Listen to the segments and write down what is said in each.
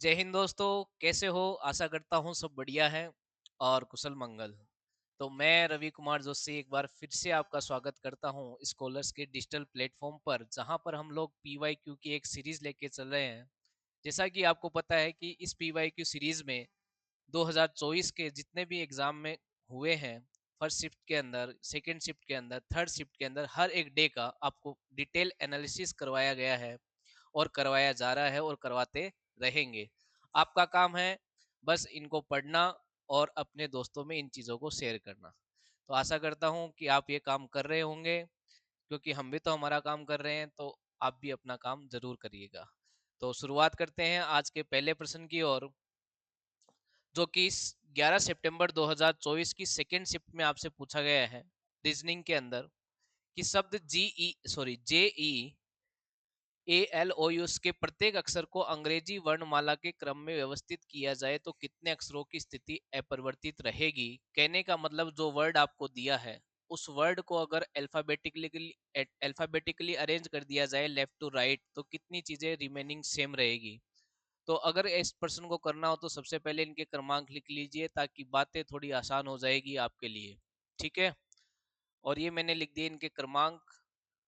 जय हिंद दोस्तों। कैसे हो? आशा करता हूँ सब बढ़िया है और कुशल मंगल। तो मैं रवि कुमार जोशी एक बार फिर से आपका स्वागत करता हूँ स्कॉलर्स के डिजिटल प्लेटफॉर्म पर, जहाँ पर हम लोग पीवाईक्यू की एक सीरीज लेके चल रहे हैं। जैसा कि आपको पता है कि इस पीवाईक्यू सीरीज में 2024 के जितने भी एग्जाम में हुए हैं, फर्स्ट शिफ्ट के अंदर, सेकंड शिफ्ट के अंदर, थर्ड शिफ्ट के अंदर, हर एक डे का आपको डिटेल एनालिसिस करवाया गया है और करवाया जा रहा है और करवाते रहेंगे। आपका काम है बस इनको पढ़ना और अपने दोस्तों में इन चीज़ों को शेयर करना। तो आशा करता हूँ कि आप ये काम कर रहे होंगे, क्योंकि हम भी तो हमारा काम कर रहे हैं, तो आप भी अपना काम जरूर करिएगा। तो शुरुआत करते हैं आज के पहले प्रश्न की ओर, जो कि 11 सितंबर 2024 की सेकेंड शिफ्ट में आपसे पूछा गया है रीजनिंग के अंदर, कि शब्द JE ALOUs के प्रत्येक अक्षर को अंग्रेजी वर्णमाला के क्रम में व्यवस्थित किया जाए तो कितने अक्षरों की स्थिति अपरिवर्तित रहेगी। कहने का मतलब, जो वर्ड आपको दिया है उस वर्ड को अगर अल्फाबेटिकली अरेंज कर दिया जाए लेफ्ट टू राइट, तो कितनी चीजें रिमेनिंग सेम रहेगी। तो अगर इस प्रश्न को करना हो तो सबसे पहले इनके क्रमांक लिख लीजिए, ताकि बातें थोड़ी आसान हो जाएगी आपके लिए। ठीक है। और ये मैंने लिख दिए इनके क्रमांक।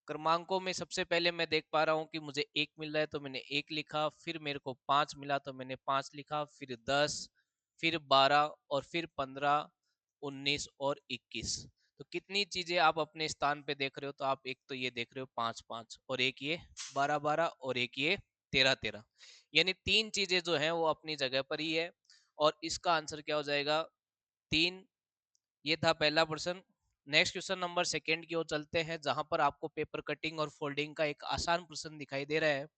क्रमांकों में सबसे पहले मैं देख पा रहा हूँ कि मुझे एक मिल रहा है, तो मैंने एक लिखा। फिर मेरे को पांच मिला तो मैंने पांच लिखा। फिर 10, फिर 12, और फिर 15, 19 और 21। तो कितनी चीजें आप अपने स्थान पे देख रहे हो? तो आप एक तो ये देख रहे हो पांच पांच, और एक ये 12 12, और एक ये 13 13। यानी तीन चीजें जो है वो अपनी जगह पर ही है। और इसका आंसर क्या हो जाएगा? तीन। ये था पहला प्रश्न। नेक्स्ट क्वेश्चन नंबर सेकंड की ओर चलते हैं, जहां पर आपको पेपर कटिंग और फोल्डिंग का एक आसान प्रश्न दिखाई दे रहा है।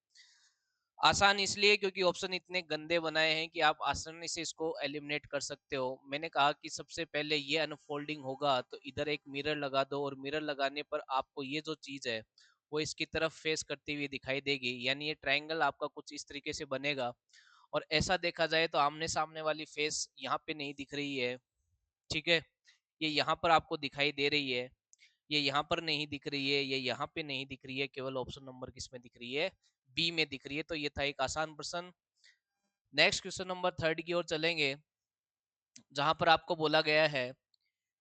आसान इसलिए क्योंकि ऑप्शन इतने गंदे बनाए हैं कि आप आसानी से इसको एलिमिनेट कर सकते हो। मैंने कहा कि सबसे पहले ये अनफोल्डिंग होगा, तो इधर एक मिरर लगा दो, और मिरर लगाने पर आपको ये जो चीज है वो इसकी तरफ फेस करती हुई दिखाई देगी। यानी ये ट्रायंगल आपका कुछ इस तरीके से बनेगा। और ऐसा देखा जाए तो आमने सामने वाली फेस यहाँ पे नहीं दिख रही है। ठीक है। ये यहाँ पर आपको दिखाई दे रही है, ये यहाँ पर नहीं दिख रही है, ये यहाँ पे नहीं दिख रही है। केवल ऑप्शन नंबर किस में दिख रही है? बी में दिख रही है। तो ये था एक आसान प्रश्न। नेक्स्ट क्वेश्चन नंबर थर्ड की ओर चलेंगे, जहां पर आपको बोला गया है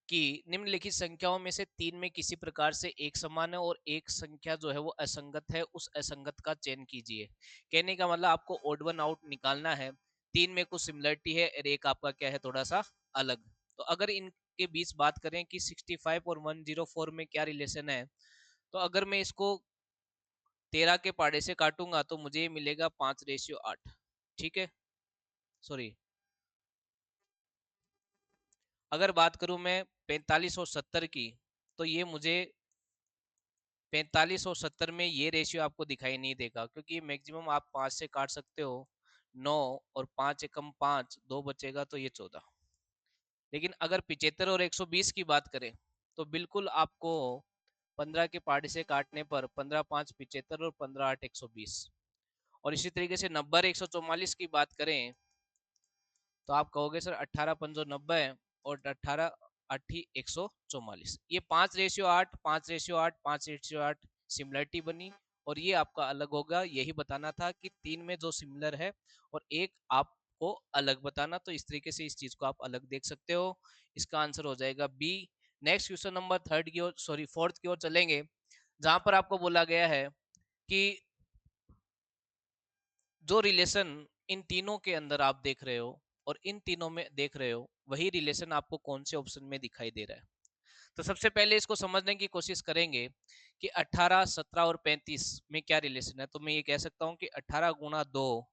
कि निम्नलिखित संख्याओं में से तीन में किसी प्रकार से एक समान है और एक संख्या जो है वो असंगत है, उस असंगत का चयन कीजिए। कहने का मतलब आपको ओड वन आउट निकालना है। तीन में कुछ सिमिलरिटी है और एक आपका क्या है, थोड़ा सा अलग। तो अगर इनके बीच बात करें कि 65 और 104 में क्या रिलेशन है, तो अगर मैं इसको 13 के पहाड़े से काटूंगा तो मुझे मिलेगा 5:8। ठीक है। सॉरी, अगर बात करूं मैं 45 और 70 की, तो ये मुझे 45 और 70 में ये रेशियो आपको दिखाई नहीं देगा, क्योंकि मैक्सिमम आप 5 से काट सकते हो 9, और 5 एकम 5, 2 बचेगा तो ये 14। लेकिन अगर 75 और 120 की बात करें, तो बिल्कुल आपको 15 के पहाड़े से काटने पर 15 5 75, और 15 8 120। और इसी तरीके से 90 और 144 की बात करें, तो आप कहोगे सर 18 पंजो 90 और 18 8 144। ये 5:8, 5:8, 5:8 सिमिलरिटी बनी। और ये आपका अलग होगा, यही बताना था कि तीन में जो सिमिलर है और एक आपको अलग बताना। तो इस तरीके से इस चीज को आप अलग देख सकते हो। इसका आंसर हो जाएगा B. Next question number third की ओर, सॉरी फोर्थ की ओर चलेंगे, जहां पर आपको बोला गया है कि जो रिलेशन इन तीनों के अंदर आप देख रहे हो और इन तीनों में देख रहे हो, वही रिलेशन आपको कौन से ऑप्शन में दिखाई दे रहा है। तो सबसे पहले इसको समझने की कोशिश करेंगे कि 18 17 और 35 में क्या रिलेशन है। तो मैं ये कह सकता हूँ कि 18 गुणा 2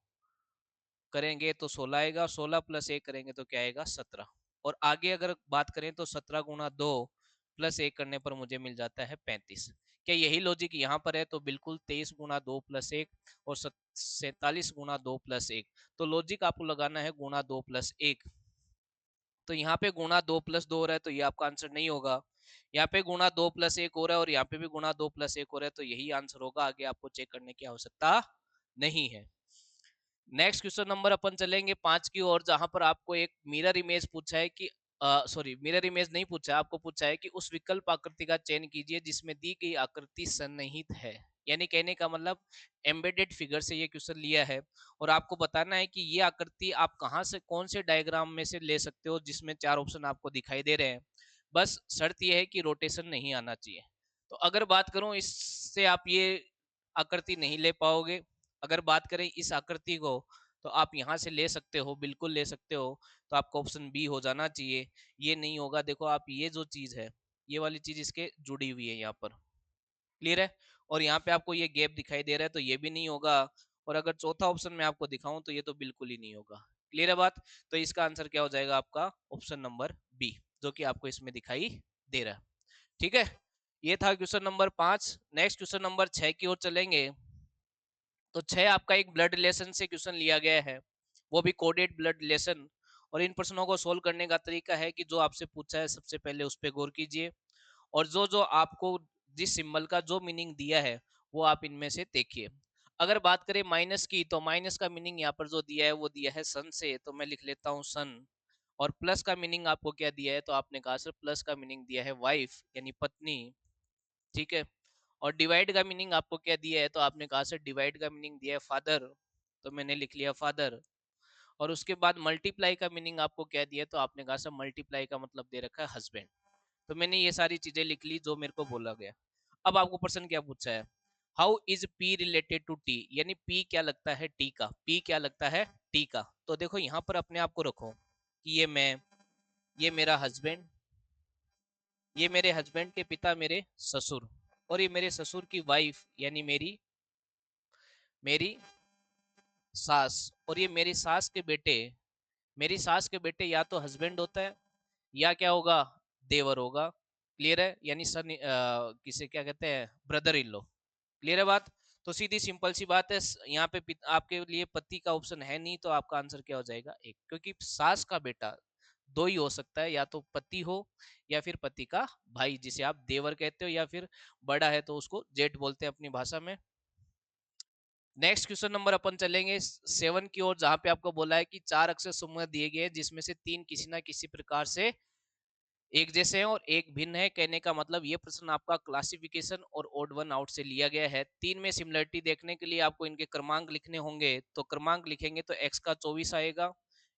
करेंगे तो 16 आएगा, 16 प्लस 1 करेंगे तो क्या आएगा, 17। और आगे अगर बात करें तो 17 गुणा 2 प्लस 1 करने पर मुझे मिल जाता है 35। क्या यही लॉजिक यहाँ पर है? तो बिल्कुल 23 गुणा 2 प्लस 1 और 47 गुणा 2 प्लस 1। तो लॉजिक आपको लगाना है गुणा 2 प्लस 1। तो यहाँ पे गुणा 2 प्लस 2 हो रहा है, तो ये आपका आंसर नहीं होगा। यहाँ पे गुणा 2 प्लस 1 हो रहा है और यहाँ पे भी गुणा 2 प्लस 1 हो रहा है, तो यही आंसर होगा। आगे आपको चेक करने की आवश्यकता नहीं है। नेक्स्ट क्वेश्चन नंबर अपन चलेंगे 5 की ओर, जहां पर आपको एक मिरर इमेज पूछा है कि सॉरी, मिरर इमेज नहीं पूछा है, आपको पूछा है कि उस विकल्प आकृति का चयन कीजिए जिसमें दी गई आकृति सन्निहित है। यानी कहने का मतलब एम्बेडेड फिगर से ये क्वेश्चन लिया है और आपको बताना है कि ये आकृति आप कहाँ से कौन से डायग्राम में से ले सकते हो जिसमें 4 ऑप्शन आपको दिखाई दे रहे हैं। बस शर्त यह है कि रोटेशन नहीं आना चाहिए। तो अगर बात करूं इससे आप ये आकृति नहीं ले पाओगे। अगर बात करें इस आकृति को तो आप यहाँ से ले सकते हो, बिल्कुल ले सकते हो। तो आपका ऑप्शन बी हो जाना चाहिए। ये नहीं होगा, देखो आप ये जो चीज है, ये वाली चीज इसके जुड़ी हुई है यहाँ पर, क्लियर है। और यहाँ पे आपको ये गैप दिखाई दे रहा है तो ये भी नहीं होगा। और अगर चौथा ऑप्शन मैं आपको दिखाऊं तो ये तो बिल्कुल ही नहीं होगा। क्लियर है बात। तो इसका आंसर क्या हो जाएगा आपका ऑप्शन नंबर बी, जो कि आपको इसमें दिखाई दे रहा है। ठीक है, ये था question number 5। Next question number 6 की ओर चलेंगे। तो 6 आपका एक ब्लड रिलेशन से क्वेश्चन लिया गया है, वो भी कोडेड ब्लड रिलेशन। और इन प्रश्नों को सोल्व करने का तरीका है कि जो आपसे पूछा है सबसे पहले उस पर गौर कीजिए, और जो जो आपको जिस सिंबल का जो मीनिंग दिया है वो आप इनमें से देखिए। अगर बात करें माइनस की, तो माइनस का मीनिंग यहाँ पर जो दिया है वो दिया है सन से, तो मैं लिख लेता हूँ सन। और प्लस का मीनिंग आपको क्या दिया है, तो आपने कहा सर प्लस का मीनिंग दिया है वाइफ यानी पत्नी। ठीक है। और डिवाइड का मीनिंग आपको क्या दिया है, तो आपने कहा सर डिवाइड का मीनिंग दिया है फादर, तो मैंने लिख लिया फादर। और उसके बाद मल्टीप्लाई का मीनिंग आपको क्या दिया है, तो आपने कहा सर मल्टीप्लाई का मतलब दे रखा है हस्बैंड। तो मैंने ये सारी चीजें लिख ली जो मेरे को बोला गया। अब आपको प्रश्न क्या पूछा है, how is P related to T, यानी पी क्या लगता है टी का, पी क्या लगता है टी का। तो देखो यहाँ पर अपने आप को रखो कि ये मैं, ये मेरा हस्बैंड, ये मेरे हस्बैंड के पिता मेरे ससुर, और ये मेरे ससुर की वाइफ यानी मेरी मेरी सास, और ये मेरी सास के बेटे, मेरी सास के बेटे या तो हस्बैंड होता है या क्या होगा, देवर होगा। क्लियर है, यानी सन किसे क्या कहते हैं, ब्रदर इन लो। क्लियर है बात। तो सीधी सिंपल सी बात है, यहाँ पे आपके लिए पति का ऑप्शन है नहीं, तो आपका आंसर क्या हो जाएगा एक, क्योंकि सास का बेटा दो ही हो सकता है, या तो पति हो या फिर पति का भाई जिसे आप देवर कहते हो, या फिर बड़ा है तो उसको जेठ बोलते हैं अपनी भाषा में। नेक्स्ट क्वेश्चन नंबर अपन चलेंगे 7 की ओर, जहां पे आपको बोला है कि 4 अक्षर समूह दिए गए जिसमें से 3 किसी ना किसी प्रकार से एक जैसे हैं और एक भिन्न है। कहने का मतलब ये प्रश्न आपका क्लासिफिकेशन और ओड वन आउट से लिया गया है। 3 में सिमिलरिटी देखने के लिए आपको इनके क्रमांक लिखने होंगे, तो क्रमांक लिखेंगे तो x का 24 आएगा,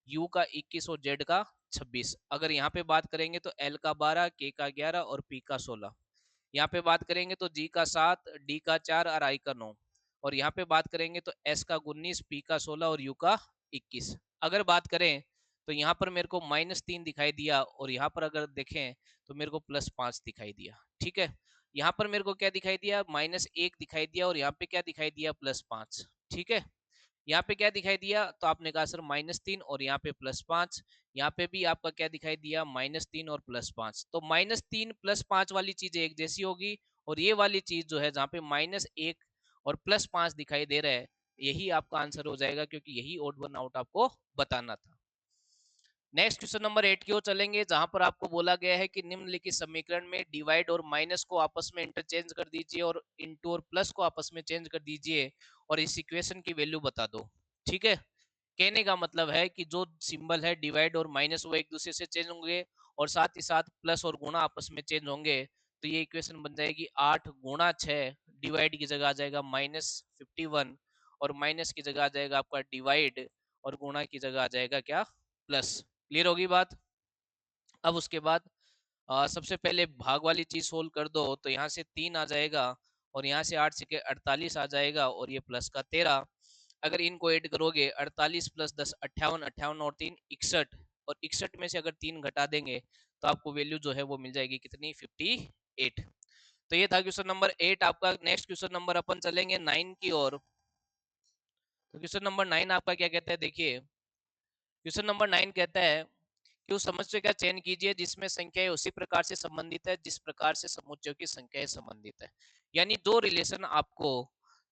u का 21 और z का 26। अगर यहाँ पे बात करेंगे तो l का 12, k का 11 और p का 16। यहाँ पे बात करेंगे तो G का 7, D का 4 और I का 9। और यहाँ पे बात करेंगे तो S का 19, P का 16 और U का 21। अगर बात करें तो यहाँ पर मेरे को -3 दिखाई दिया, और यहाँ पर अगर देखें तो मेरे को +5 दिखाई दिया। ठीक है, यहाँ पर मेरे को क्या दिखाई दिया, -1 दिखाई दिया, और यहाँ पे क्या दिखाई दिया, +5। ठीक है, यहाँ पे क्या दिखाई दिया, तो आपने कहा सर -3, और यहाँ पे +5। यहाँ पे भी आपका क्या दिखाई दिया, -3 और +5। तो -3 +5 वाली चीज एक जैसी होगी, और ये वाली चीज जो है जहाँ पे -1 और +5 दिखाई दे रहा है, यही आपका आंसर हो जाएगा, क्योंकि यही ओड वन आउट आपको बताना था। नेक्स्ट क्वेश्चन नंबर 8 की ओर चलेंगे, जहां पर आपको बोला गया है कि निम्नलिखित समीकरण में डिवाइड और माइनस को आपस में इंटरचेंज कर दीजिए और इंटू और प्लस को आपस में चेंज कर दीजिए, और इस इक्वेशन की वैल्यू बता दो। ठीक है, कहने का मतलब है कि जो सिंबल है डिवाइड और माइनस वो एक दूसरे से चेंज होंगे, और साथ ही साथ प्लस और गुणा आपस में चेंज होंगे। तो ये इक्वेशन बन जाएगी 8 गुणा 6, डिवाइड की जगह आ जाएगा -51, और माइनस की जगह आ जाएगा आपका डिवाइड, और गुणा की जगह आ जाएगा क्या, प्लस। क्लियर होगी बात। अब उसके बाद सबसे पहले भाग वाली चीज सोल्व कर दो, तो यहाँ से 3 आ जाएगा, और यहाँ से 8 से 48 आ जाएगा, और ये प्लस का 13। अगर इनको ऐड करोगे 48 + 10 58, 58 और 3 61, और 61 में से अगर 3 घटा देंगे तो आपको वैल्यू जो है वो मिल जाएगी कितनी, 58। तो ये था क्वेश्चन नंबर 8 आपका। नेक्स्ट क्वेश्चन नंबर अपन चलेंगे 9 की ओर। तो क्वेश्चन नंबर 9 आपका क्या कहता है, देखिए क्वेश्चन नंबर 9 कहता है कि उस समुच्चय का चयन कीजिए जिसमें संख्याएं उसी प्रकार से संबंधित है जिस प्रकार से समुच्चयों की संख्याएं संबंधित है। यानी जो रिलेशन आपको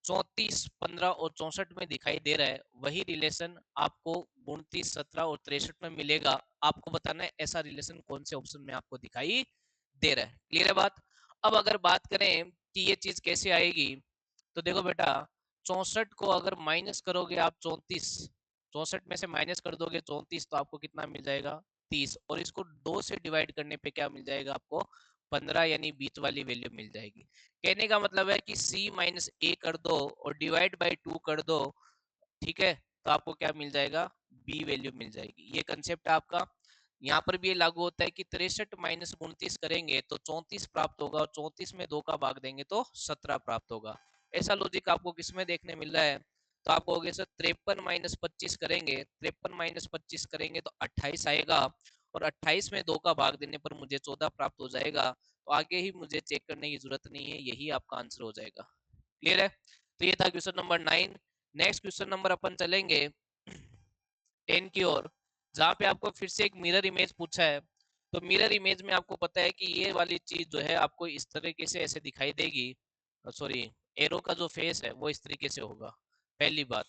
34, 15 और 64 में दिखाई दे रहा है, वही रिलेशन आपको 29, 17 और 63 में मिलेगा। आपको बताना है ऐसा रिलेशन कौन से ऑप्शन में आपको दिखाई दे रहा है। क्लियर है बात। अब अगर बात करें कि ये चीज कैसे आएगी, तो देखो बेटा, 64 को अगर माइनस करोगे आप 34, 64 में से माइनस कर दोगे 34, तो आपको कितना मिल जाएगा, 30। और इसको 2 से डिवाइड करने पे क्या मिल जाएगा आपको, 15 यानी बीच वाली वैल्यू मिल जाएगी। कहने का मतलब है कि c माइनस ए कर दो और डिवाइड बाई 2 कर दो, ठीक है, तो आपको क्या मिल जाएगा, बी वैल्यू मिल जाएगी। ये कंसेप्ट आपका यहाँ पर भी ये लागू होता है कि 63 माइनस 29 करेंगे तो 34 प्राप्त होगा, और 34 में 2 का भाग देंगे तो 17 प्राप्त होगा। ऐसा लॉजिक आपको किसमें देखने मिल रहा है, तो आपको हो गया सर 53 माइनस 25 करेंगे, 53 माइनस 25 करेंगे तो 28 आएगा, और 28 में 2 का भाग देने पर मुझे 14 प्राप्त हो जाएगा। तो आगे ही मुझे चेक करने की जरूरत नहीं है, यही आपका आंसर हो जाएगा। क्लियर है? तो ये था question number 9। Next question number अपन चलेंगे 10 की ओर, जहाँ पे आपको फिर से एक मिरर इमेज पूछा है। तो मिरर इमेज में आपको पता है कि ये वाली चीज जो है आपको इस तरीके से ऐसे दिखाई देगी, सॉरी, एरो का जो फेस है वो इस तरीके से होगा, पहली बात।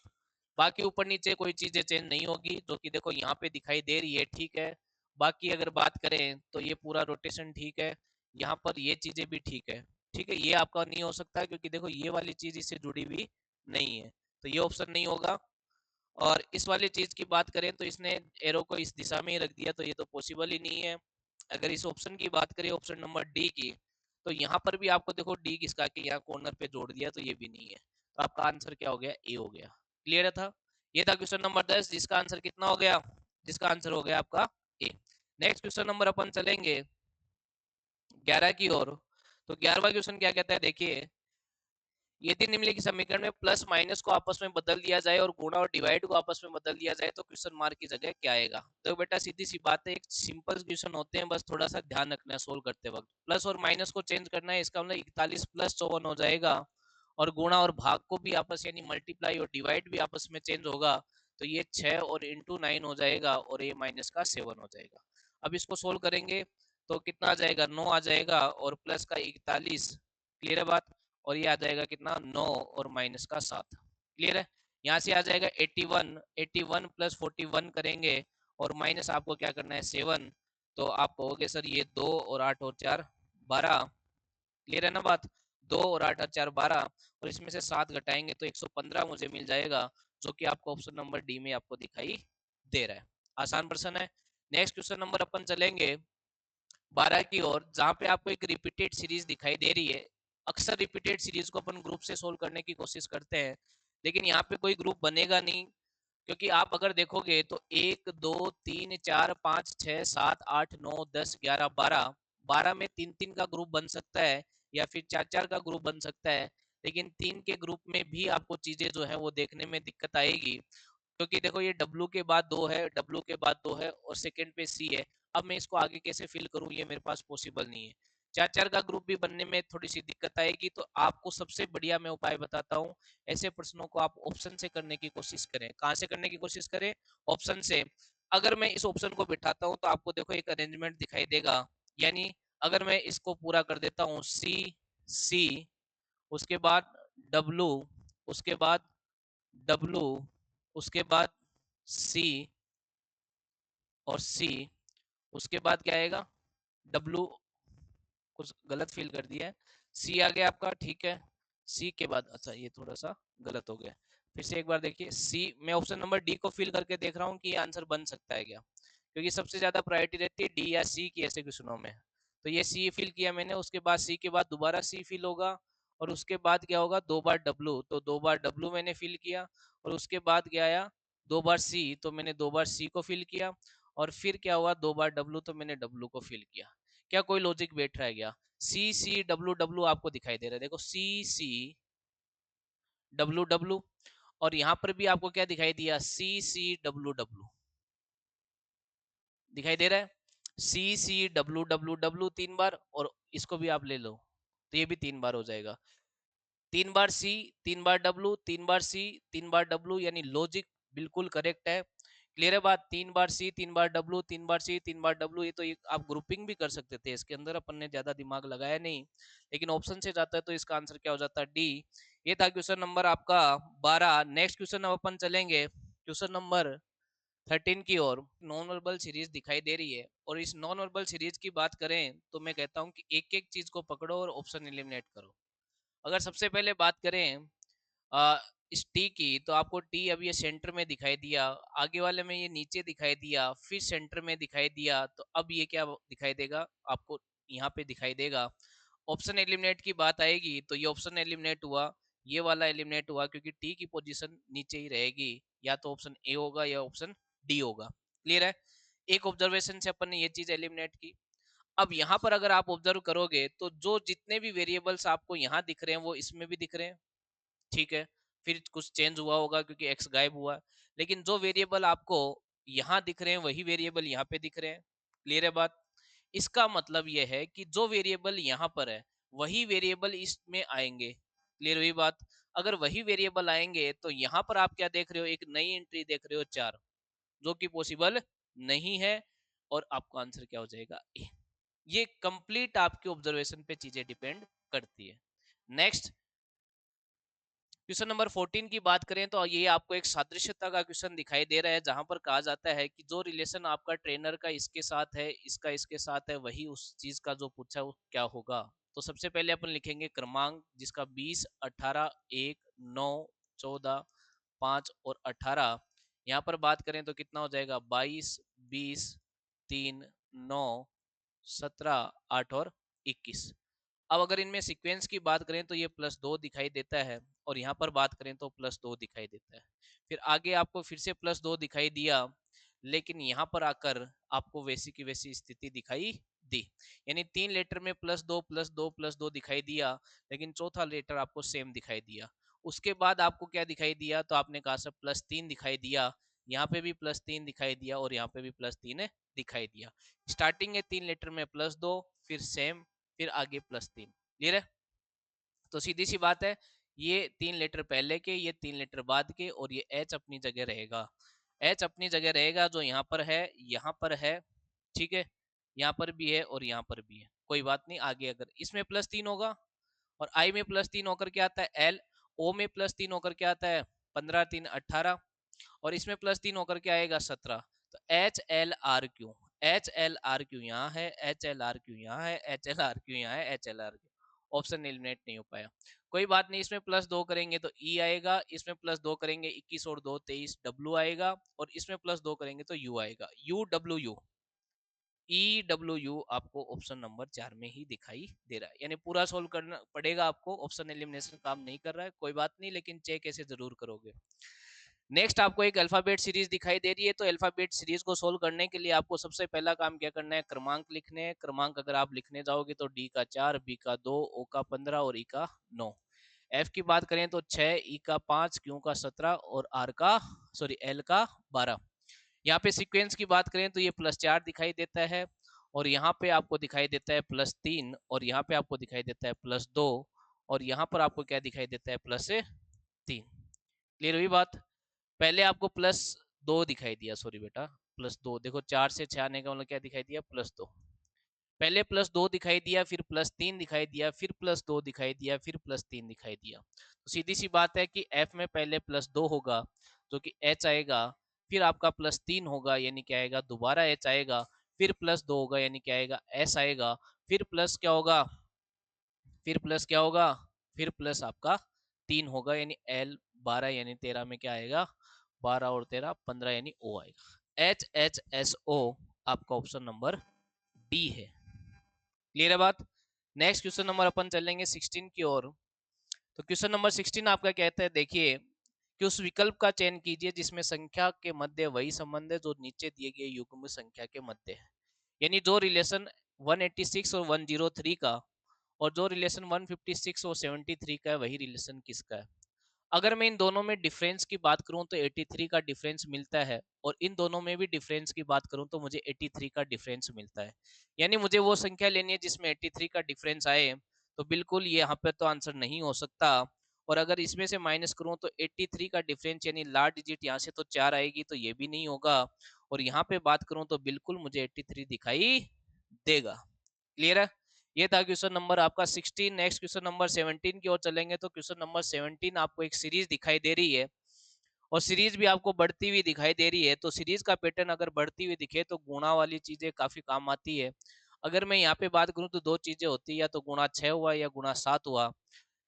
बाकी ऊपर नीचे कोई चीजें चेंज नहीं होगी, जो कि देखो यहाँ पे दिखाई दे रही है, ठीक है। बाकी अगर बात करें तो ये पूरा रोटेशन ठीक है, यहाँ पर ये चीजें भी ठीक है, ठीक है। ये आपका नहीं हो सकता क्योंकि देखो ये वाली चीज इससे जुड़ी हुई नहीं है, तो ये ऑप्शन नहीं होगा। और इस वाली चीज की बात करें तो इसने एरो को इस दिशा में ही रख दिया, तो ये तो पॉसिबल ही नहीं है। अगर इस ऑप्शन की बात करें, ऑप्शन नंबर डी की, तो यहाँ पर भी आपको देखो डी किसका के यहाँ कॉर्नर पे जोड़ दिया, तो ये भी नहीं है। तो आपका आंसर क्या हो गया, ए हो गया। क्लियर था? ये था क्वेश्चन नंबर 10, जिसका आंसर कितना हो गया, जिसका आंसर हो गया आपका ए। नेक्स्ट क्वेश्चन नंबर अपन चलेंगे 11 की ओर। तो 11वां क्वेश्चन क्या कहता है, देखिए, यदि निम्नलिखित समीकरण में प्लस माइनस को आपस में बदल दिया जाए और गुणा और डिवाइड को आपस में बदल दिया जाए तो क्वेश्चन मार्क की जगह क्या आएगा। तो बेटा सीधी सी बात है, एक सिंपल क्वेश्चन होते हैं, बस थोड़ा सा ध्यान रखना है सोल्व करते वक्त। प्लस और माइनस को चेंज करना है, इसका मतलब 41 प्लस 54 हो जाएगा, और गुणा और भाग को भी आपस यानी मल्टीप्लाई और डिवाइड भी आपस में चेंज होगा, तो ये 6 और इंटू 9 हो जाएगा, और ये माइनस का 7 हो जाएगा। अब इसको सोल्व करेंगे तो कितना आ जाएगा, 9 आ जाएगा, और प्लस का 41, क्लियर है बात, और ये आ जाएगा कितना, 9 और माइनस का 7। क्लियर है? यहाँ से आ जाएगा 81, 81 प्लस 41 करेंगे, और माइनस आपको क्या करना है, 7। तो आप कहोगे सर ये 2 और 8 और 4 12। क्लियर है ना बात? 2 और 8 और 4 12, और इसमें से 7 घटाएंगे तो 115 मुझे मिल जाएगा, जो कि आपको ऑप्शन नंबर डी में आपको दिखाई दे रहा है। आसान प्रश्न है। नेक्स्ट क्वेश्चन नंबर अपन चलेंगे 12 की ओर, जहां पे आपको एक रिपीटेड सीरीज दिखाई दे रही है। अक्सर रिपीटेड सीरीज को अपन ग्रुप से सोल्व करने की कोशिश करते हैं, लेकिन यहाँ पे कोई ग्रुप बनेगा नहीं, क्योंकि आप अगर देखोगे तो 1 2 3 4 5 6 7 8 9 10 11 12, 12 में 3 3 का ग्रुप बन सकता है, या फिर 4 4 का ग्रुप बन सकता है। लेकिन 3 के ग्रुप में भी आपको चीजें जो है वो देखने में दिक्कत आएगी, क्योंकि देखो ये W के बाद 2 है, W के बाद 2 है, और सेकंड पे C है। अब मैं इसको आगे कैसे फिल करूं, ये मेरे पास पॉसिबल नहीं है। 4 4 का ग्रुप भी बनने में थोड़ी सी दिक्कत आएगी, तो आपको सबसे बढ़िया मैं उपाय बताता हूँ। ऐसे प्रश्नों को आप ऑप्शन से करने की कोशिश करें। कहाँ से करने की कोशिश करें, ऑप्शन से। अगर मैं इस ऑप्शन को बिठाता हूँ तो आपको देखो एक अरेंजमेंट दिखाई देगा, यानी अगर मैं इसको पूरा कर देता हूँ, C, उसके बाद W, उसके बाद W, उसके बाद C, और C, उसके बाद क्या आएगा, W, कुछ गलत फिल कर दिया है, C आ गया आपका, ठीक है। C के बाद, अच्छा ये थोड़ा सा गलत हो गया, फिर से एक बार देखिए। C, मैं ऑप्शन नंबर डी को फिल करके देख रहा हूँ कि ये आंसर बन सकता है क्या, क्योंकि सबसे ज्यादा प्रायोरिटी रहती है डी या सी की ऐसे क्वेश्चनों में। तो ये सी फिल किया मैंने, उसके बाद सी के बाद दोबारा सी फिल होगा, और उसके बाद क्या होगा, 2 बार डब्लू, तो 2 बार डब्लू मैंने फिल किया, और उसके बाद क्या आया, 2 बार सी, तो मैंने 2 बार सी को फिल किया, और फिर क्या हुआ, 2 बार डब्लू, तो मैंने डब्लू को फिल किया। क्या कोई लॉजिक बैठ रहा है क्या? C C W W आपको दिखाई दे रहा है, देखो C C W W, और यहाँ पर भी आपको क्या दिखाई दिया, C C W W दिखाई दे रहा है। C C W W W 3 बार, और इसको भी आप ले लो तो ये भी 3 बार हो जाएगा। 3 बार C, 3 बार W, 3 बार C, 3 बार W, यानी लॉजिक बिल्कुल करेक्ट है। क्लियर है बात? 3 बार C, 3 बार W, 3 बार C, 3 बार W, ये तो आप ग्रुपिंग भी कर सकते थे इसके अंदर, अपन ने ज्यादा दिमाग लगाया नहीं, लेकिन ऑप्शन से जाता है तो इसका आंसर क्या हो जाता है, डी। ये था क्वेश्चन नंबर आपका 12। नेक्स्ट क्वेश्चन अपन चलेंगे क्वेश्चन नंबर 13 की ओर। नॉन वर्बल सीरीज दिखाई दे रही है, और इस नॉन वर्बल सीरीज की बात करें तो मैं कहता हूं कि एक एक चीज को पकड़ो और ऑप्शन एलिमिनेट करो। अगर सबसे पहले बात करें इस टी की, तो आपको टी अब ये सेंटर में दिखाई दिया, आगे वाले में ये नीचे दिखाई दिया, फिर सेंटर में दिखाई दिया, तो अब ये क्या दिखाई देगा आपको, यहाँ पे दिखाई देगा। ऑप्शन एलिमिनेट की बात आएगी तो ये ऑप्शन एलिमिनेट हुआ, ये वाला एलिमिनेट हुआ, क्योंकि टी की पोजीशन नीचे ही रहेगी, या तो ऑप्शन ए होगा या ऑप्शन डी होगा। क्लियर है? एक ऑब्जर्वेशन से अपन ने ये चीज एलिमिनेट की। अब यहाँ पर अगर आप ऑब्जर्व करोगे तो जो जितने भी वेरिएबल्स आपको यहाँ दिख रहे हैं वो इसमें भी दिख रहे हैं, ठीक है। फिर कुछ चेंज हुआ होगा क्योंकि एक्स गायब हुआ, लेकिन जो वेरिएबल आपको यहाँ दिख रहे हैं वही वेरिएबल यहाँ पे दिख रहे हैं। क्लियर है बात? इसका मतलब यह है कि जो वेरिएबल यहाँ पर है वही वेरिएबल इसमें आएंगे। क्लियर हुई बात? अगर वही वेरिएबल आएंगे तो यहाँ पर आप क्या देख रहे हो, एक नई एंट्री देख रहे हो 4, जो कि पॉसिबल नहीं है, और आपका आंसर क्या हो जाएगा, ए। ये कंप्लीट आपके ऑब्जर्वेशन पे चीजें डिपेंड करती है। नेक्स्ट क्वेश्चन नंबर 14 की बात करें तो ये आपको एक सादृश्यता का क्वेश्चन दिखाई दे रहा है, जहां पर कहा जाता है कि जो रिलेशन आपका ट्रेनर का इसके साथ है, इसका इसके साथ है, वही उस चीज का जो पूछा है वो क्या होगा। तो सबसे पहले अपन लिखेंगे क्रमांक, जिसका 20, 18, 1, 9, 14, 5 और 18। यहाँ पर बात करें तो कितना हो जाएगा, 22, 20, 3, 9, 17, 8 और 21। अब अगर इनमें सीक्वेंस की बात करें तो ये +2 दिखाई देता है, और यहाँ पर बात करें तो +2 दिखाई देता है। फिर आगे आपको फिर से +2 दिखाई दिया, लेकिन यहाँ पर आकर आपको वैसी की वैसी स्थिति दिखाई दी। यानी 3 लेटर में +2 +2 +2 दिखाई दिया, लेकिन चौथा लेटर आपको सेम दिखाई दिया। उसके बाद आपको क्या दिखाई दिया, तो आपने कहा सर +3 दिखाई दिया, यहाँ पे भी +3 दिखाई दिया, और यहाँ पे भी +3 दिखाई दिया। स्टार्टिंग है 3 लेटर में +2, फिर सेम, फिर आगे +3। क्लियर है? तो सीधी सी बात है, ये 3 लेटर पहले के, ये 3 लेटर बाद के, और ये एच अपनी जगह रहेगा। एच अपनी जगह रहेगा, जो यहाँ पर है, यहाँ पर है, ठीक है, यहाँ पर भी है और यहाँ पर भी है, कोई बात नहीं। आगे अगर इसमें +3 होगा, और आई में +3 होकर क्या आता है, एल। ओ में +3 होकर क्या आता है, 15 3 18, और इसमें +3 होकर के आएगा 17। तो HLRQ, HLRQ यहाँ है, HLRQ यहाँ है, HLRQ यहाँ है, HLRQ। ऑप्शन एलिमिनेट नहीं हो पाया, कोई बात नहीं। इसमें +2 करेंगे तो ई आएगा, इसमें +2 करेंगे 21 और 2 23, डब्ल्यू आएगा, और इसमें +2 करेंगे तो यू आएगा, U W you. E W you आपको ऑप्शन नंबर 4 में ही दिखाई दे रहा है, यानी पूरा सोल्व करना पड़ेगा आपको। ऑप्शन एलिमिनेशन काम नहीं कर रहा है, कोई बात नहीं, लेकिन चेक ऐसे जरूर करोगे। नेक्स्ट आपको एक अल्फाबेट सीरीज दिखाई दे रही है, तो अल्फाबेट सीरीज को सोल्व करने के लिए आपको सबसे पहला काम क्या करना है, क्रमांक लिखने हैं। क्रमांक अगर आप लिखने जाओगे तो डी का 4, बी का 2, ओ का 15 और ई का 9। एफ की बात करें तो 6, ई का 5, क्यू का 17 और आर का एल का 12। यहाँ पे सीक्वेंस की बात करें तो ये +4 दिखाई देता है, और यहाँ पे आपको दिखाई देता है +3, और यहाँ पे आपको दिखाई देता है +2, और यहाँ पर आपको क्या दिखाई देता है, +3। क्लियर हुई बात? पहले आपको +2 दिखाई दिया, सॉरी बेटा, +2 देखो, 4 से 6 आने का मतलब क्या दिखाई दिया, +2। पहले +2 दिखाई दिया, फिर +3 दिखाई दिया, फिर +2 दिखाई दिया, फिर +3 दिखाई दिया। तो सीधी सी बात है कि एफ में पहले +2 होगा, जो कि एच आएगा, फिर आपका +3 होगा, यानी क्या आएगा, दोबारा एच आएगा, फिर +2 होगा, यानी क्या आएगा, एस आएगा, फिर प्लस क्या होगा, फिर प्लस क्या होगा, फिर प्लस आपका 3 होगा, यानी एल 12, यानी 13 में क्या आएगा, 12 और 13 15, यानी ओ आएगा। HHSO आपका ऑप्शन नंबर डी है। क्लियर है बात? नेक्स्ट क्वेश्चन नंबर अपन चलेंगे 16 की ओर। तो क्वेश्चन नंबर 16 आपका कहता है, देखिए कि उस विकल्प का चयन कीजिए जिसमें संख्या के मध्य वही संबंध है जो नीचे दिए गए युग्म संख्या के मध्य है। यानी जो रिलेशन 186 और 103 का, और जो रिलेशन 156 और 73 का है, वही रिलेशन किसका है। अगर मैं इन दोनों में डिफरेंस की बात करूं तो 83 का डिफरेंस मिलता है, और इन दोनों में भी डिफरेंस की बात करूं तो मुझे 83 का डिफरेंस मिलता है। यानी मुझे वो संख्या लेनी है जिसमें 83 का डिफरेंस आए, तो बिल्कुल ये यहाँ पे तो आंसर नहीं हो सकता। और अगर इसमें से माइनस करूं तो 83 का डिफरेंस यानी लार्ज डिजिट यहाँ से तो 4 आएगी, तो ये भी नहीं होगा। और यहाँ पे बात करूं तो बिल्कुल मुझे 83 दिखाई देगा। क्लियर है? ये था क्वेश्चन नंबर आपका 16। नेक्स्ट क्वेश्चन नंबर 17 की ओर चलेंगे। तो क्वेश्चन नंबर 17 आपको एक सीरीज दिखाई दे रही है, और सीरीज भी आपको बढ़ती हुई दिखाई दे रही है। तो सीरीज का पैटर्न अगर बढ़ती हुई दिखे तो गुणा वाली चीजें काफी काम आती है। अगर मैं यहाँ पे बात करूँ तो दो चीजें होती है, या तो गुणा 6 हुआ या गुणा 7 हुआ।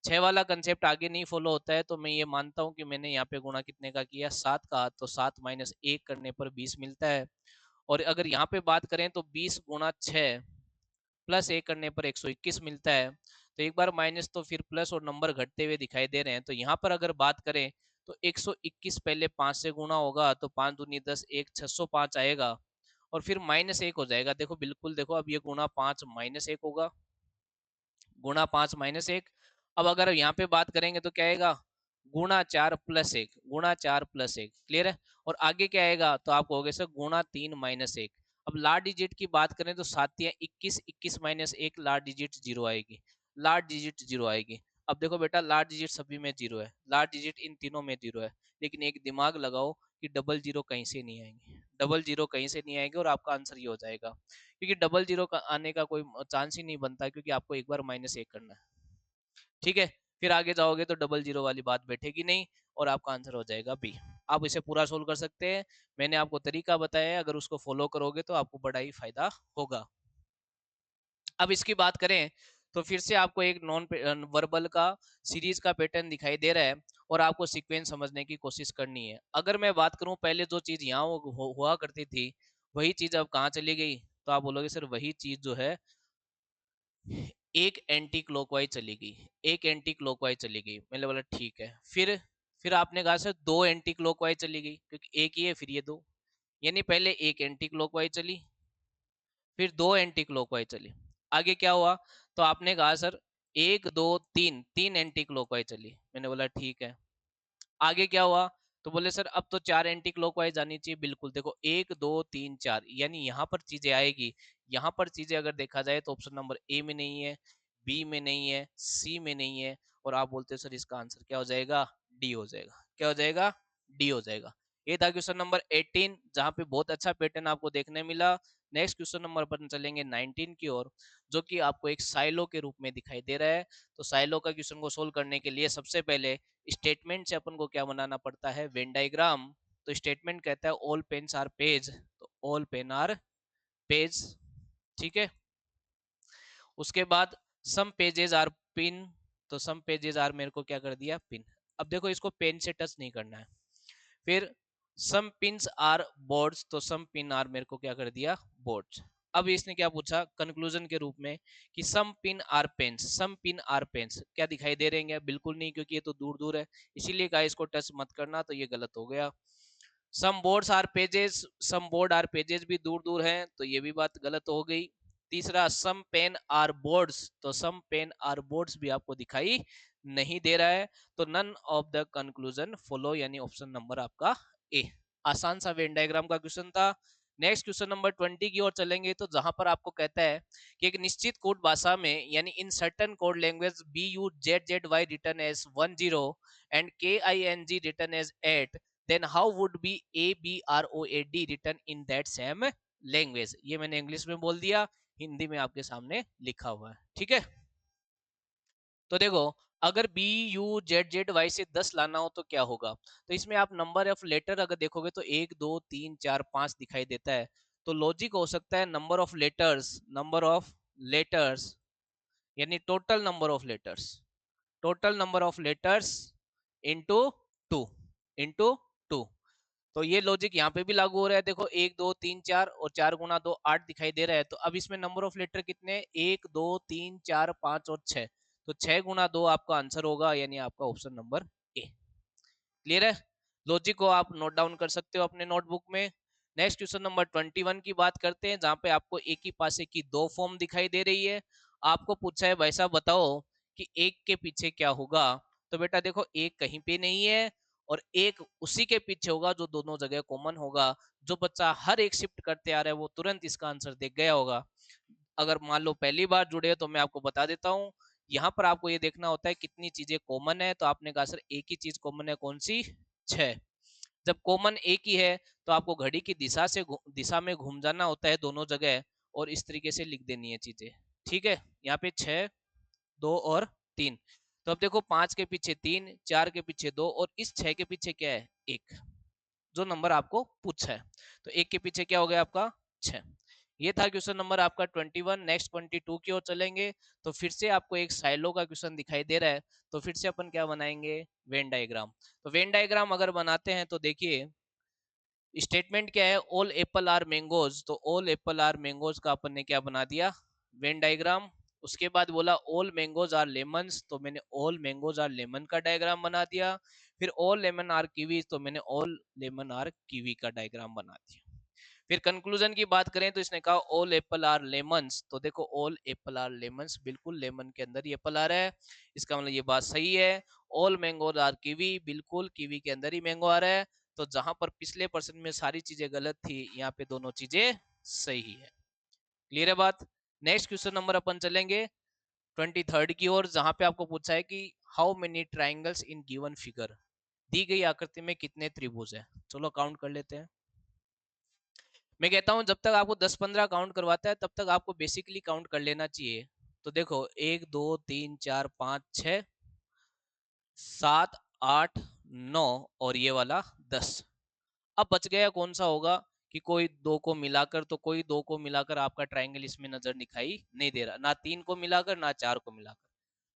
6 वाला कंसेप्ट आगे नहीं फॉलो होता है, तो मैं ये मानता हूँ कि मैंने यहाँ पे गुणा कितने का किया, 7 का, तो 7 माइनस 1 करने पर 20 मिलता है। और अगर यहाँ पे बात करें तो 20 गुणा 6, प्लस 1 करने पर 121 मिलता है। तो एक बार माइनस तो फिर प्लस और नंबर घटते हुए दिखाई दे रहे हैं। तो यहाँ पर अगर बात करें तो 121 पहले 5 से गुणा होगा तो 5 दूनी 10, 1 605 आएगा और फिर माइनस 1 हो जाएगा। देखो बिल्कुल देखो, अब ये गुणा 5 माइनस 1 होगा, गुणा 5 माइनस 1। अब अगर यहाँ पे बात करेंगे तो क्या आएगा, गुणा 4 प्लस 1, गुणा 4 प्लस 1, क्लियर है। और आगे क्या आएगा तो आप कहोगे सर गुणा 3 माइनस 1। अब लार्ज डिजिट की बात करें तो 7 या 21, 21 माइनस 1 लार्ज डिजिट जीरो आएगी, लार्ज डिजिट जीरो आएगी। अब देखो बेटा लार्ज डिजिट सभी में जीरो है, लार्ज डिजिट इन तीनों में जीरो है, लेकिन एक दिमाग लगाओ कि डबल जीरो कहीं से नहीं आएंगे, डबल जीरो कहीं से नहीं आएंगे और आपका आंसर ये हो जाएगा, क्योंकि डबल जीरो का आने का कोई चांस ही नहीं बनता, क्योंकि आपको एक बार माइनस 1 करना है। ठीक है, फिर आगे जाओगे तो डबल जीरो वाली बात बैठेगी नहीं और आपका आंसर हो जाएगा बी। आप इसे पूरा सोल्व कर सकते हैं, मैंने आपको तरीका बताया है, अगर उसको फॉलो करोगे तो आपको बड़ा ही फायदा होगा। अब इसकी बात करें तो फिर से आपको एक नॉन वर्बल का सीरीज का पैटर्न दिखाई दे रहा है और आपको सीक्वेंस समझने की कोशिश करनी है। अगर मैं बात करूं पहले जो चीज यहाँ हुआ करती थी वही चीज अब कहाँ चली गई, तो आप बोलोगे सर वही चीज जो है एक एंटी क्लॉकवाइज चली गई, एक एंटी क्लॉकवाइज चली गई। मैंने बोला ठीक है, फिर आपने कहा सर दो एंटी क्लॉकवाइज चली गई, क्योंकि एक ही है फिर ये दो, यानी पहले एक एंटी क्लॉकवाइज चली, फिर दो एंटी क्लॉकवाइज चली। आगे क्या हुआ, तो आपने कहा सर एक दो तीन, तीन एंटी क्लॉकवाइज चली। मैंने बोला ठीक है। आगे क्या हुआ, तो बोले सर अब तो चार एंटी क्लॉकवाइज आनी चाहिए। बिल्कुल देखो एक दो तीन चार, यानी यहाँ पर चीजें आएगी। यहाँ पर चीजें अगर देखा जाए तो ऑप्शन नंबर ए में नहीं है, बी में नहीं है, सी में नहीं है, और आप बोलते हो सर इसका आंसर क्या हो जाएगा, डी हो जाएगा। क्या हो जाएगा, डी हो जाएगा। ये था क्वेश्चन नंबर 18, जहाँ पे बहुत अच्छा पैटर्न आपको देखने मिला। नेक्स्ट क्वेश्चन नंबर पर चलेंगे 19 की ओर, जो कि आपको एक साइलो के रूप में दिखाई दे रहा है। तो साइलो का क्वेश्चन को सोल्व करने के लिए सबसे पहले स्टेटमेंट से अपन को क्या बनाना पड़ता है, वेन डायग्राम। तो स्टेटमेंट कहता है ऑल पेन्स आर पेज, तो ऑल पेन आर पेज, ठीक है। उसके बाद सम पेजेस आर पिन, तो सम पेजेस आर मेरे को क्या कर दिया, पिन। अब देखो इसको पेन से टच नहीं करना है। फिर सम पिन्स आर बोर्ड्स, तो सम पिन आर मेरे को क्या कर दिया, बोर्ड्स। अब इसने क्या पूछा कंक्लूजन के रूप में कि some pin are pens, some pin are pens क्या दिखाई दे रहे हैं, बिल्कुल नहीं, क्योंकि ये तो दूर दूर है, इसीलिए कहा इसको टच मत करना, तो ये गलत हो गया। Some boards are pages, some board are pages भी दूर दूर हैं, तो ये भी बात गलत हो गई। तीसरा सम पेन आर बोर्ड्स, तो सम पेन आर बोर्ड्स भी आपको दिखाई नहीं दे रहा है, तो none of the conclusion follow, यानी ऑप्शन नंबर आपका ए। आसान सा वेन डायग्राम का क्वेश्चन था। नेक्स्ट क्वेश्चन नंबर 20 की ओर चलेंगे, तो जहां पर आपको कहता है कि एक निश्चित कोड भाषा में, यानी in certain code language B U Z Z Y return as 10 and K I N G return as 8, then how would be ABROAD written in that same language। ये मैंने इंग्लिश में बोल दिया, हिंदी में आपके सामने लिखा हुआ है, ठीक है। तो देखो अगर B U Z Z Y से 10 लाना हो तो क्या होगा, तो इसमें आप नंबर ऑफ लेटर अगर देखोगे तो 1 2 3 4 5 दिखाई देता है। तो लॉजिक हो सकता है number of letters, number of letters, यानी total number of letters, total number of letters into two, into two. तो ये लॉजिक यहाँ पे भी लागू हो रहा है। देखो 1 2 3 4 और 4 गुना 2 8 दिखाई दे रहा है, तो अब इसमें नंबर ऑफ लेटर कितने, 1 2 3 4 5 और 6, तो 6 गुना 2 आपका आंसर होगा, यानी आपका ऑप्शन नंबर ए। क्लियर है, लॉजिक को आप नोट डाउन कर सकते हो अपने नोटबुक में। नेक्स्ट क्वेश्चन नंबर 21 की बात करते हैं, जहां पे आपको एक ही पासे की दो फॉर्म दिखाई दे रही है। आपको पूछा है भाई साहब बताओ कि एक के पीछे क्या होगा। तो बेटा देखो एक कहीं पे नहीं है और एक उसी के पीछे होगा जो दोनों जगह कॉमन होगा। जो बच्चा हर एक शिफ्ट करते आ रहा है वो तुरंत इसका आंसर देख गया होगा। अगर मान लो पहली बार जुड़े तो मैं आपको बता देता हूँ, यहाँ पर आपको ये देखना होता है कितनी चीजें कॉमन है। तो आपने कहा सर एक ही चीज कॉमन है, कौन सी, 6। जब कॉमन एक ही है तो आपको घड़ी की दिशा में घूम जाना होता है दोनों जगह, और इस तरीके से लिख देनी है चीजें, ठीक है। यहाँ पे 6, 2 और 3। तो अब देखो 5 के पीछे 3, 4 के पीछे 2 और इस 6 के पीछे क्या है, 1, जो नंबर आपको पूछा है। तो एक के पीछे क्या हो गया आपका, 6। ये था क्वेश्चन नंबर आपका 21। नेक्स्ट 22 की ओर चलेंगे, तो फिर से आपको एक साइलो का क्वेश्चन दिखाई दे रहा है। तो फिर से अपन क्या बनाएंगे, वेन डायग्राम। तो वेन डायग्राम अगर बनाते हैं तो देखिए स्टेटमेंट क्या है, ऑल एप्पल आर मैंगोज, तो ऑल एप्पल आर मैंगोज का अपन ने क्या बना दिया, वेन डायग्राम। उसके बाद बोला ऑल मैंगोज आर लेमन्स, तो मैंने ऑल मैंगोज आर लेमन का डायग्राम बना दिया। फिर ऑल लेमन आर कीवीज, तो मैंने ऑल लेमन आर कीवी का डायग्राम बना दिया। फिर कंक्लूजन की बात करें तो इसने कहा ऑल एप्पल आर लेमन्स, तो देखो ऑल एप्पल आर लेमन्स, बिल्कुल लेमन के अंदर ही एप्पल आ रहा है, इसका मतलब ये बात सही है। ऑल मैंगो आर कीवी, बिल्कुल कीवी के अंदर ही मैंगो आ रहा है। तो जहां पर पिछले पर्सन में सारी चीजें गलत थी, यहाँ पे दोनों चीजें सही है। क्लियर है बात। नेक्स्ट क्वेश्चन नंबर अपन चलेंगे 23rd की ओर, जहां पे आपको पूछा है कि how many triangles in given figure, दी गई आकृति में कितने त्रिभुज है। चलो काउंट कर लेते हैं। मैं कहता हूं जब तक आपको 10-15 काउंट करवाता है तब तक आपको बेसिकली काउंट कर लेना चाहिए। तो देखो 1 2 3 4 5 6 7 8 9 और ये वाला 10। अब बच गया कौन सा होगा कि कोई दो को मिलाकर, तो कोई दो को मिलाकर आपका ट्राइंगल इसमें नजर दिखाई नहीं दे रहा, ना तीन को मिलाकर ना चार को मिलाकर।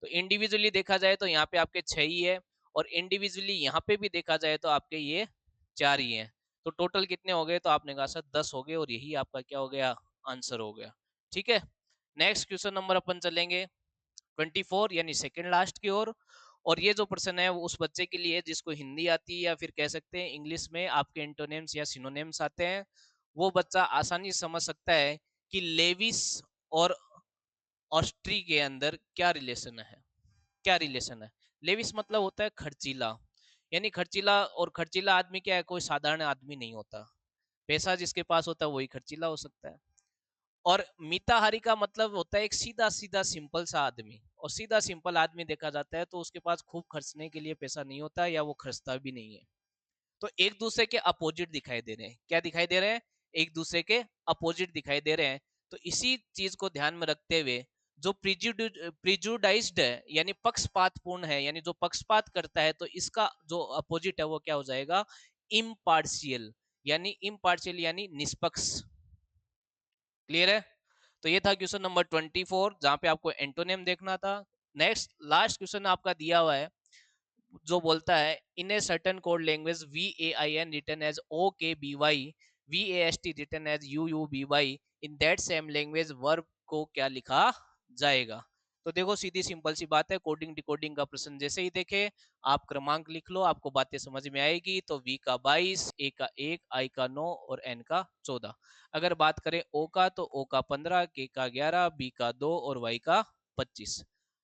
तो इंडिविजुअली देखा जाए तो यहाँ पे आपके 6 ही है, और इंडिविजुअली यहाँ पे भी देखा जाए तो आपके ये 4 ही है। तो टोटल कितने हो गए, तो आपने कहा सर 10 हो गए, और यही आपका क्या हो गया, आंसर हो गया। ठीक है, नेक्स्ट क्वेश्चन नंबर अपन चलेंगे 24 यानी सेकंड लास्ट की ओर। और ये जो प्रश्न है वो उस बच्चे के लिए जिसको हिंदी आती है, या फिर कह सकते हैं इंग्लिश में आपके एंटोनिम्स या सिनोनिम्स आते हैं। वो बच्चा आसानी से समझ सकता है कि लेविस और ऑस्ट्री के अंदर क्या रिलेशन है। क्या रिलेशन है, लेविस मतलब होता है खर्चीला, यानी खर्चीला, और खर्चीला आदमी क्या है, कोई साधारण आदमी नहीं होता। पैसा जिसके पास होता है वही खर्चीला हो सकता है। और मिताहारी का मतलब होता है एक सीधा सीधा सिंपल सा आदमी, और सीधा सिंपल आदमी देखा जाता है तो उसके पास खूब खर्चने के लिए पैसा नहीं होता, या वो खर्चता भी नहीं है। तो एक दूसरे के अपोजिट दिखाई दे रहे हैं, क्या दिखाई दे रहे हैं, एक दूसरे के अपोजिट दिखाई दे रहे हैं। तो इसी चीज को ध्यान में रखते हुए जो प्रिजुडाइज्ड है यानी पक्षपातपूर्ण है, यानी जो पक्षपात करता है, तो इसका जो अपोजिट है वो क्या हो जाएगा, इम्पार्शियल, यानी इम्पार्शियल यानी निष्पक्ष। क्लियर है। तो ये था क्वेश्चन नंबर 24 जहां पे आपको एंटोनिम देखना था। नेक्स्ट लास्ट क्वेश्चन आपका दिया हुआ है जो बोलता है in a certain code language VAIN written as OKBY, VAST written as UUBY, in that same language verb को क्या लिखा जाएगा। तो देखो सीधी सिंपल सी बात है, कोडिंग डिकोडिंग का प्रश्न जैसे ही देखे आप क्रमांक लिख लो, आपको बातें समझ में आएगी। तो V का 22, A का 1, I का 9 और N का 14। अगर बात करें O का, तो O का 15, K का 11, B का 2 और Y का 25।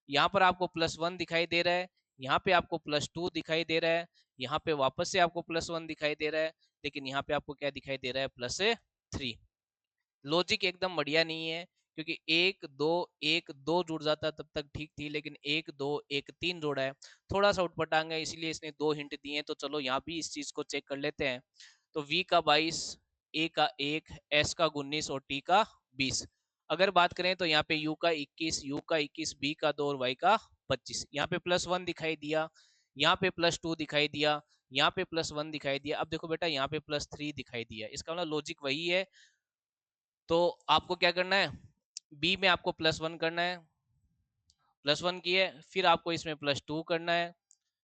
यहाँ पर आपको +1 दिखाई दे रहा है, यहाँ पे आपको +2 दिखाई दे रहा है, यहाँ पे वापस से आपको +1 दिखाई दे रहा है, लेकिन यहाँ पे आपको क्या दिखाई दे रहा है, +3। लॉजिक एकदम बढ़िया नहीं है, क्योंकि 1 2 जुड़ जाता तब तक ठीक थी, लेकिन 1 2 1 3 जोड़ा है, थोड़ा सा उठपटांग है, इसलिए इसने 2 हिंट दिए हैं। तो चलो यहाँ भी इस चीज को चेक कर लेते हैं। तो V का 22, A का 1, S का 19 और T का 20। अगर बात करें तो यहाँ पे U का 21, U का 21, B का 2 और Y का 25। यहाँ पे +1 दिखाई दिया, यहाँ पे +2 दिखाई दिया, यहाँ पे +1 दिखाई दिया। अब देखो बेटा यहाँ पे +3 दिखाई दिया, इसका मतलब लॉजिक वही है। तो आपको क्या करना है, बी में आपको +1 करना है, +1 किए, फिर आपको इसमें +2 करना है,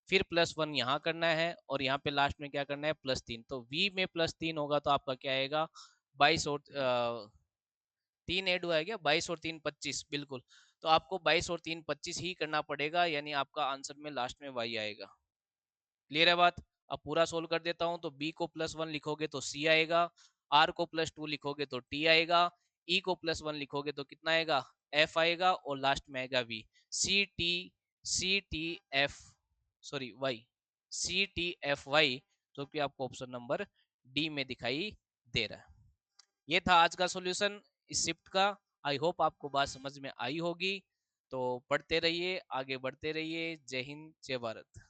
फिर +1 यहाँ करना है, और यहाँ पे लास्ट में क्या करना है, +3। तो वी में +3 होगा तो आपका क्या आएगा, 22 और 3 ऐड हुआ है क्या, 22 और 3 25, बिल्कुल। तो आपको 22 और 3 25 ही करना पड़ेगा, यानी आपका आंसर में लास्ट में वाई आएगा। क्लियर है बात। अब पूरा सोल्व कर देता हूं। तो बी को +1 लिखोगे तो सी आएगा, आर को +2 लिखोगे तो टी आएगा, ई को +1 लिखोगे तो कितना आएगा, एफ आएगा, और लास्ट में आएगा V. C T F sorry Y, CTFY, जो कि आपको ऑप्शन नंबर डी में दिखाई दे रहा है। ये था आज का सॉल्यूशन इस शिफ्ट का। आई होप आपको बात समझ में आई होगी। तो पढ़ते रहिए, आगे बढ़ते रहिए। जय हिंद, जय भारत।